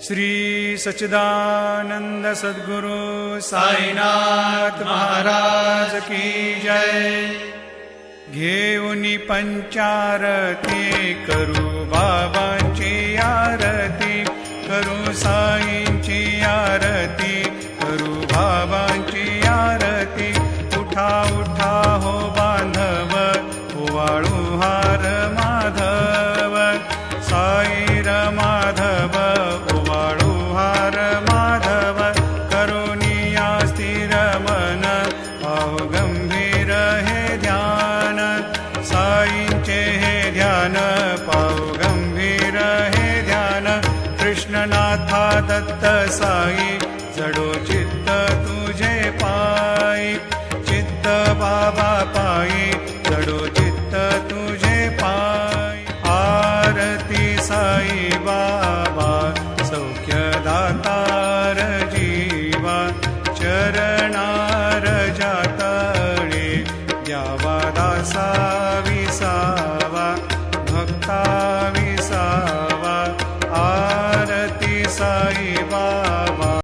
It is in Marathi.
श्री सच्चिदानंद सद्गुरु साईनाथ महाराज की जय। घेऊनी पंचारती करू बाबांची आरती, करू साईंची आरती, करू बाबांची आरती। उठा उठा हो बांधव, ओवाळू हार माधव, साईर माधव ओवाळू हार माधव। करुणिया स्थिर मन, पाहु गंभीर हे ध्यान, साईंचे हे ध्यान, पाहु गंभीर हे ध्यान। कृष्णनाथा दत्त साई, जडो चित्त तुझे पायी, चित्त बाबा पायी, जडो चित्त तुझे पायी। आरती साई बाबा, सौख्यदातार जीवा, चरणार जातळे, द्यावा दासा विसावा, भक्ता विसावा।